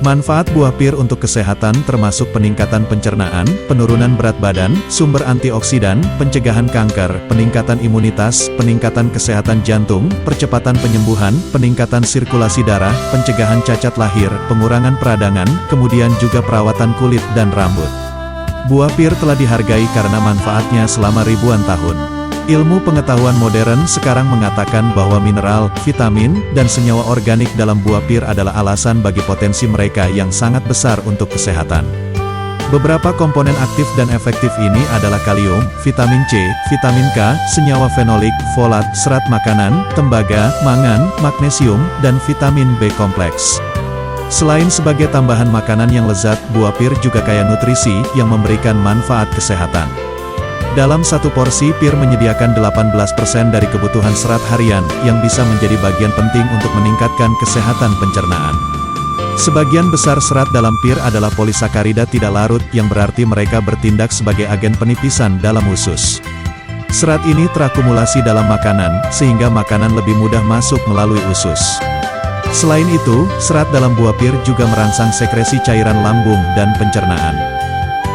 Manfaat buah pir untuk kesehatan termasuk peningkatan pencernaan, penurunan berat badan, sumber antioksidan, pencegahan kanker, peningkatan imunitas, peningkatan kesehatan jantung, percepatan penyembuhan, peningkatan sirkulasi darah, pencegahan cacat lahir, pengurangan peradangan, kemudian juga perawatan kulit dan rambut. Buah pir telah dihargai karena manfaatnya selama ribuan tahun. Ilmu pengetahuan modern sekarang mengatakan bahwa mineral, vitamin, dan senyawa organik dalam buah pir adalah alasan bagi potensi mereka yang sangat besar untuk kesehatan. Beberapa komponen aktif dan efektif ini adalah kalium, vitamin C, vitamin K, senyawa fenolik, folat, serat makanan, tembaga, mangan, magnesium, dan vitamin B kompleks. Selain sebagai tambahan makanan yang lezat, buah pir juga kaya nutrisi yang memberikan manfaat kesehatan. Dalam satu porsi pir menyediakan 18% dari kebutuhan serat harian, yang bisa menjadi bagian penting untuk meningkatkan kesehatan pencernaan. Sebagian besar serat dalam pir adalah polisakarida tidak larut, yang berarti mereka bertindak sebagai agen penipisan dalam usus. Serat ini terakumulasi dalam makanan, sehingga makanan lebih mudah masuk melalui usus. Selain itu, serat dalam buah pir juga merangsang sekresi cairan lambung dan pencernaan.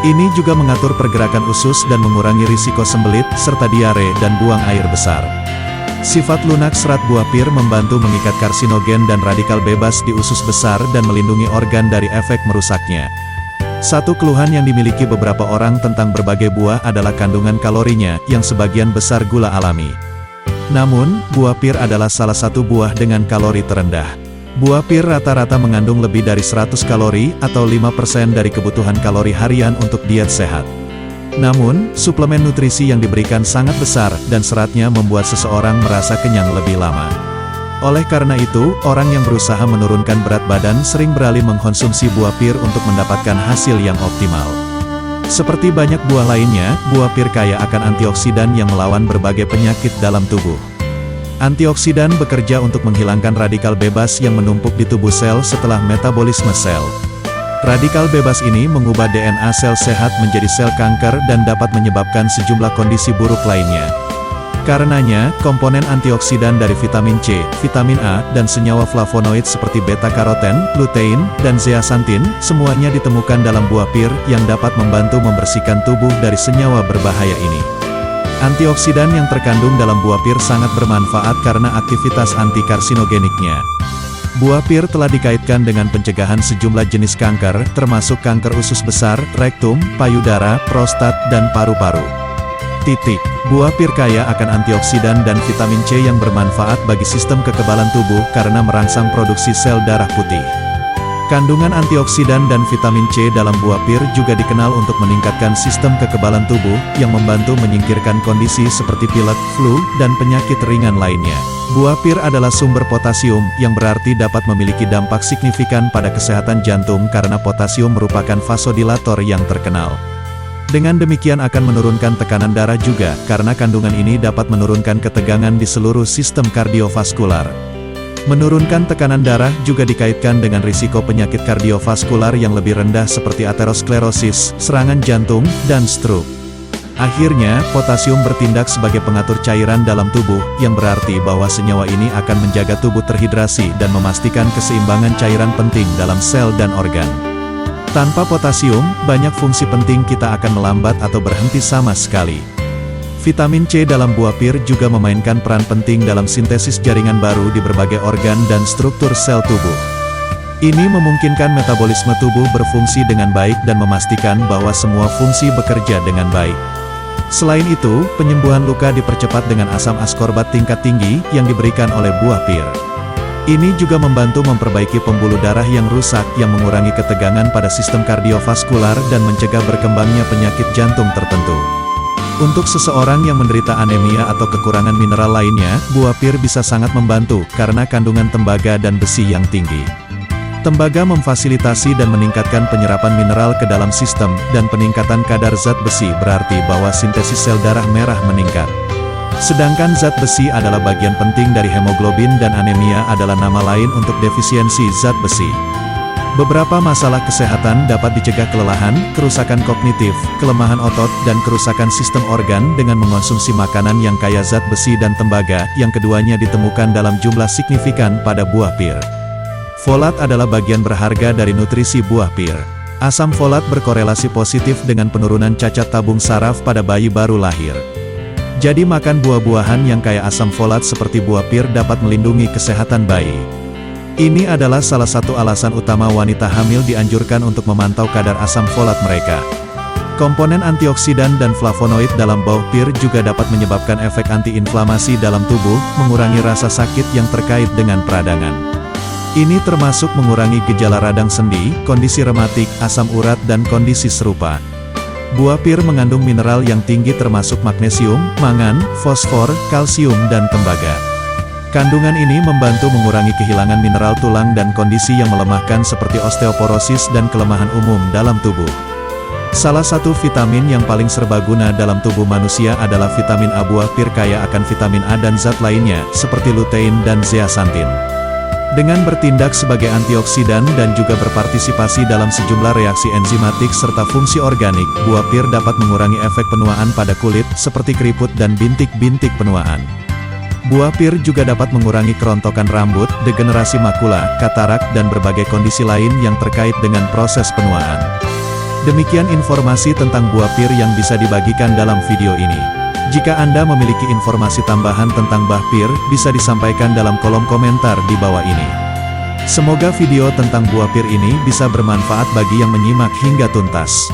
Ini juga mengatur pergerakan usus dan mengurangi risiko sembelit, serta diare dan buang air besar. Sifat lunak serat buah pir membantu mengikat karsinogen dan radikal bebas di usus besar dan melindungi organ dari efek merusaknya. Satu keluhan yang dimiliki beberapa orang tentang berbagai buah adalah kandungan kalorinya, yang sebagian besar gula alami. Namun, buah pir adalah salah satu buah dengan kalori terendah. Buah pir rata-rata mengandung lebih dari 100 kalori, atau 5% dari kebutuhan kalori harian untuk diet sehat. Namun, suplemen nutrisi yang diberikan sangat besar, dan seratnya membuat seseorang merasa kenyang lebih lama. Oleh karena itu, orang yang berusaha menurunkan berat badan sering beralih mengkonsumsi buah pir untuk mendapatkan hasil yang optimal. Seperti banyak buah lainnya, buah pir kaya akan antioksidan yang melawan berbagai penyakit dalam tubuh. Antioksidan bekerja untuk menghilangkan radikal bebas yang menumpuk di tubuh sel setelah metabolisme sel. Radikal bebas ini mengubah DNA sel sehat menjadi sel kanker dan dapat menyebabkan sejumlah kondisi buruk lainnya. Karenanya, komponen antioksidan dari vitamin C, vitamin A, dan senyawa flavonoid seperti beta-karoten, lutein, dan zeaxanthin, semuanya ditemukan dalam buah pir yang dapat membantu membersihkan tubuh dari senyawa berbahaya ini. Antioksidan yang terkandung dalam buah pir sangat bermanfaat karena aktivitas anti-karsinogeniknya. Buah pir telah dikaitkan dengan pencegahan sejumlah jenis kanker, termasuk kanker usus besar, rektum, payudara, prostat, dan paru-paru. Buah pir kaya akan antioksidan dan vitamin C yang bermanfaat bagi sistem kekebalan tubuh karena merangsang produksi sel darah putih. Kandungan antioksidan dan vitamin C dalam buah pir juga dikenal untuk meningkatkan sistem kekebalan tubuh, yang membantu menyingkirkan kondisi seperti pilek, flu, dan penyakit ringan lainnya. Buah pir adalah sumber potasium, yang berarti dapat memiliki dampak signifikan pada kesehatan jantung karena potasium merupakan vasodilator yang terkenal. Dengan demikian akan menurunkan tekanan darah juga, karena kandungan ini dapat menurunkan ketegangan di seluruh sistem kardiovaskular. Menurunkan tekanan darah juga dikaitkan dengan risiko penyakit kardiovaskular yang lebih rendah seperti aterosklerosis, serangan jantung, dan stroke. Akhirnya, potasium bertindak sebagai pengatur cairan dalam tubuh, yang berarti bahwa senyawa ini akan menjaga tubuh terhidrasi dan memastikan keseimbangan cairan penting dalam sel dan organ. Tanpa potasium, banyak fungsi penting kita akan melambat atau berhenti sama sekali. Vitamin C dalam buah pir juga memainkan peran penting dalam sintesis jaringan baru di berbagai organ dan struktur sel tubuh. Ini memungkinkan metabolisme tubuh berfungsi dengan baik dan memastikan bahwa semua fungsi bekerja dengan baik. Selain itu, penyembuhan luka dipercepat dengan asam askorbat tingkat tinggi yang diberikan oleh buah pir. Ini juga membantu memperbaiki pembuluh darah yang rusak, yang mengurangi ketegangan pada sistem kardiovaskular dan mencegah berkembangnya penyakit jantung tertentu. Untuk seseorang yang menderita anemia atau kekurangan mineral lainnya, buah pir bisa sangat membantu karena kandungan tembaga dan besi yang tinggi. Tembaga memfasilitasi dan meningkatkan penyerapan mineral ke dalam sistem, dan peningkatan kadar zat besi berarti bahwa sintesis sel darah merah meningkat. Sedangkan zat besi adalah bagian penting dari hemoglobin dan anemia adalah nama lain untuk defisiensi zat besi. Beberapa masalah kesehatan dapat dicegah kelelahan, kerusakan kognitif, kelemahan otot, dan kerusakan sistem organ dengan mengonsumsi makanan yang kaya zat besi dan tembaga, yang keduanya ditemukan dalam jumlah signifikan pada buah pir. Folat adalah bagian berharga dari nutrisi buah pir. Asam folat berkorelasi positif dengan penurunan cacat tabung saraf pada bayi baru lahir. Jadi makan buah-buahan yang kaya asam folat seperti buah pir dapat melindungi kesehatan bayi. Ini adalah salah satu alasan utama wanita hamil dianjurkan untuk memantau kadar asam folat mereka. Komponen antioksidan dan flavonoid dalam buah pir juga dapat menyebabkan efek antiinflamasi dalam tubuh, mengurangi rasa sakit yang terkait dengan peradangan. Ini termasuk mengurangi gejala radang sendi, kondisi rematik, asam urat dan kondisi serupa. Buah pir mengandung mineral yang tinggi termasuk magnesium, mangan, fosfor, kalsium dan tembaga. Kandungan ini membantu mengurangi kehilangan mineral tulang dan kondisi yang melemahkan seperti osteoporosis dan kelemahan umum dalam tubuh. Salah satu vitamin yang paling serbaguna dalam tubuh manusia adalah vitamin A. Buah pir kaya akan vitamin A dan zat lainnya, seperti lutein dan zeaxanthin. Dengan bertindak sebagai antioksidan dan juga berpartisipasi dalam sejumlah reaksi enzimatik serta fungsi organik, buah pir dapat mengurangi efek penuaan pada kulit, seperti keriput dan bintik-bintik penuaan. Buah pir juga dapat mengurangi kerontokan rambut, degenerasi makula, katarak, dan berbagai kondisi lain yang terkait dengan proses penuaan. Demikian informasi tentang buah pir yang bisa dibagikan dalam video ini. Jika Anda memiliki informasi tambahan tentang buah pir, bisa disampaikan dalam kolom komentar di bawah ini. Semoga video tentang buah pir ini bisa bermanfaat bagi yang menyimak hingga tuntas.